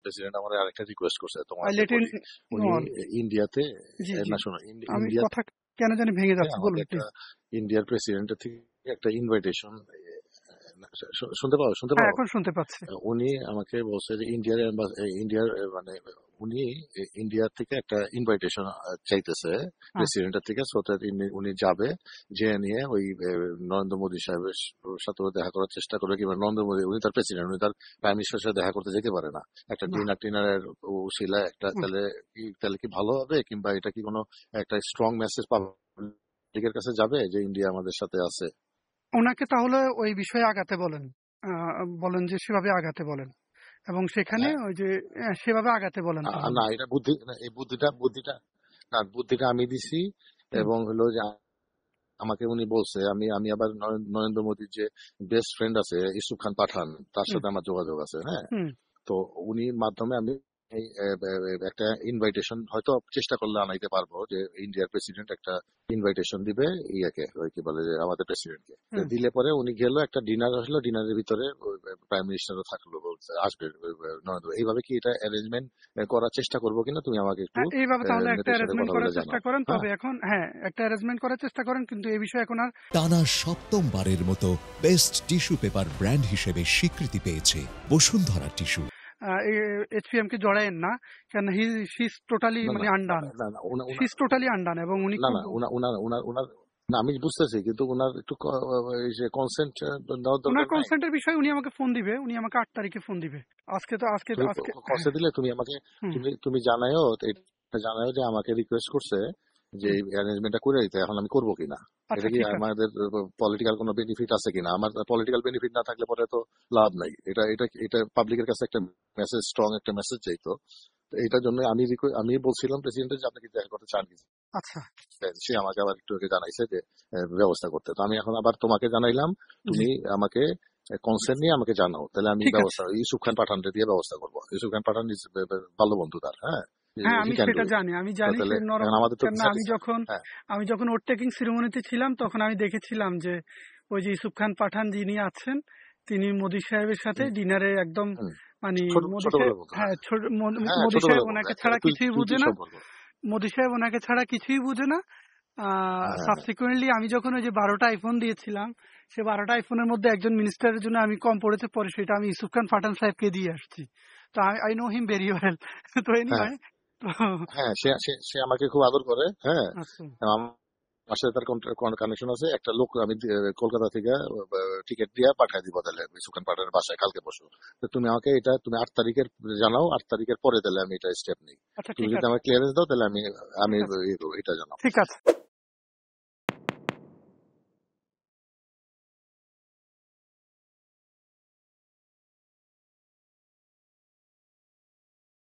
President আমার আরেকটা request করছে I তোমাকে let in বলি। উনি no, ইন্ডিয়াতে জি জি না শোনো, আমি ইন্ডিয়া কথা কেন জানি ভেঙে যাচ্ছে, আমাকে বলুন একটা প্লিজ। ইন্ডিয়ার প্রেসিডেন্টের থেকে একটা ইনভাইটেশন, শুনতে পাও শুনতে হ্যাঁ পাও এখন শুনতে পাচ্ছি। উনি আমাকে বলছে যে ইন্ডিয়ার মানে উনি ইন্ডিয়ার থেকে একটা ইনভাইটেশন চাইতেছে হ্যাঁ প্রেসিডেন্টের থেকে, সো দ্যাট উনি যাবে, যে নিয়ে ওই নরেন্দ্র মোদী সাহেবের সাথে দেখা করার চেষ্টা করবে, কিংবা নরেন্দ্র মোদী, উনি তার প্রেসিডেন্ট, উনি তার প্রাইম মিনিস্টারের সাথে দেখা করতে যেতে পারে না, একটা না টিনারের উসিলা একটা, তাহলে কি ভালো হবে, কিংবা এটা কি কোনো একটা স্ট্রং মেসেজ পাবলিকের কাছে যাবে যে ইন্ডিয়া আমাদের সাথে আছে? ওনাকে তাহলে ওই বিষয়ে আগাতে বলেন, বলেন যে সেভাবে আগাতে বলেন, এবং সেখানে ওই যে সেভাবে আগাতে বলেন তাহলে। না, এটা বুদ্ধি না, এই বুদ্ধিটা আমি দিছি। হুম এবং হলো যে আমাকে উনি বলছে, আমি আমি আবার নরেন্দ্র মোদীর যে বেস্ট ফ্রেন্ড আছে ইউসুফ খান পাঠান, তার হুম সাথে আমার যোগাযোগ আছে। হ্যাঁ, হুম তো উনি মাধ্যমে আমি এই, একটা ইনভাইটেশন হয়তো চেষ্টা করলে আনাইতে পারবো, যে ইন্ডিয়ার প্রেসিডেন্ট একটা ইনভাইটেশন দিবে ইয়াকে, ওই কি বলে যে আমাদের প্রেসিডেন্টকে, হুম। দিলে পরে উনি গেল, একটা ডিনার আসলো, ডিনারের ভিতরে প্রাইম মিনিস্টারও থাকলো, বলছে আসবে নরেন্দ্র। এইভাবে কি এটা অ্যারেঞ্জমেন্ট করার চেষ্টা করবো কিনা, তুমি আমাকে একটু এইভাবে তাহলে একটা নেতার সাথে অ্যারেঞ্জমেন্ট কথা বলে করার চেষ্টা জানাও। করেন, হ্যাঁ, তবে এখন হ্যাঁ একটা অ্যারেঞ্জমেন্ট করার চেষ্টা করেন, কিন্তু এই বিষয়ে এখন আর টানা সপ্তমবারের মতো বেস্ট টিস্যু পেপার ব্র্যান্ড হিসেবে স্বীকৃতি পেয়েছে বসুন্ধরা টিস্যু। এইচপিএম কে জড়ায়েন না, কারণ হি ইজ টোটালি না না মানে না আনডান, না না, হি ইজ টোটালি আনডান, এবং উনি না খুব না উনার না, আমি বুঝতেছি, কিন্তু উনার একটু কনসেন্ট নেওয়ার ওনার দরকার নাই? কনসেন্টের বিষয়ে উনি আমাকে ফোন দিবে, উনি আমাকে 8 তারিখে ফোন দিবে। আজকে তো আজকে তুমি আজকে কষ্ট দিলে তুমি আমাকে, হুম তুমি জানাইও, এটা জানাইও যে আমাকে রিকোয়েস্ট করছে যে হুম। এই অ্যারেঞ্জমেন্টটা করে দিতে, এখন আমি করবো কিনা, আচ্ছা এটা কি ঠিক আছে। আমাদের পলিটিক্যাল কোনো বেনিফিট আছে কিনা। আমার পলিটিক্যাল বেনিফিট না থাকলে পরে তো লাভ নাই। এটা এটা এটা পাবলিকের কাছে একটা মেসেজ, স্ট্রং একটা মেসেজ চাইতো। তো এটার জন্য আমি বলছিলাম প্রেসিডেন্টের যে আপনি কি দেখা করতে চান কি। আচ্ছা সে আমাকে আবার একটু আগে জানাইছে যে ব্যবস্থা করতে। তো আমি এখন আবার তোমাকে জানাইলাম, জি তুমি আমাকে কনসেন্ট নিয়ে আমাকে জানাও, তাহলে আমি ঠিক আছে। ব্যবস্থা ইউসুফ খান পাঠানকে দিয়ে ব্যবস্থা করবো। ইউসুফ খান পাঠান ভালো বন্ধু তার। হ্যাঁ, হ্যাঁ হি আমি ক্যান ডু সেটা ইট। জানি, আমি জানি তাহলে সে নরম। এখন আমাদের তো কেন আমি যখন হ্যাঁ আমি যখন ওর টেকিং সিরিমনিতে ছিলাম, তখন আমি দেখেছিলাম যে ওই যে ইউসুফ খান পাঠান যিনি আছেন, তিনি মোদী সাহেবের সাথে হুম, ডিনারে একদম হুম, মানে মোদী সাহেব, ছোটবেলা বন্ধু। হ্যাঁ হ্যাঁ হ্যাঁ, মোদী সাহেব ছোটবেলা বন্ধু, ওনাকে একটা ছাড়া তুই কিছুই তুই বুঝে তুই না, সম্পর্ক। মোদী সাহেব ওনাকে ছাড়া কিছুই বুঝে না। হ্যাঁ হ্যাঁ সাবসিকুয়েন্টলি আমি যখন ওই যে 12টা আইফোন দিয়েছিলাম, সে 12টা আইফোনের মধ্যে একজন মিনিস্টারের জন্য আমি কম পড়েছে, পরে সেটা আমি ইউসুফ খান পাঠান সাহেবকে দিয়ে আসছি। তো I know him very well. তো হ্যাঁ এনিওয়ে, তো হ্যাঁ, সে সে সে আমাকে খুব আদর করে। হ্যাঁ, আচ্ছা আমার সাথে তার কানেকশন আছে। একটা লোক আমি কলকাতা থেকে টিকিট দিয়ে পাঠিয়ে দিব, তাহলে সুখান পাঠানের বাসায় কালকে পরশু। তো তুমি আমাকে এটা তুমি 8 তারিখের জানাও, 8 তারিখের পরে তাহলে আমি এটা স্টেপ নিই। আচ্ছা তুমি ঠিক যদি আছে আমার ক্লিয়ারেন্স দাও, তাহলে আমি ঠিক আমি আছে এটা জানাও। ঠিক আছে।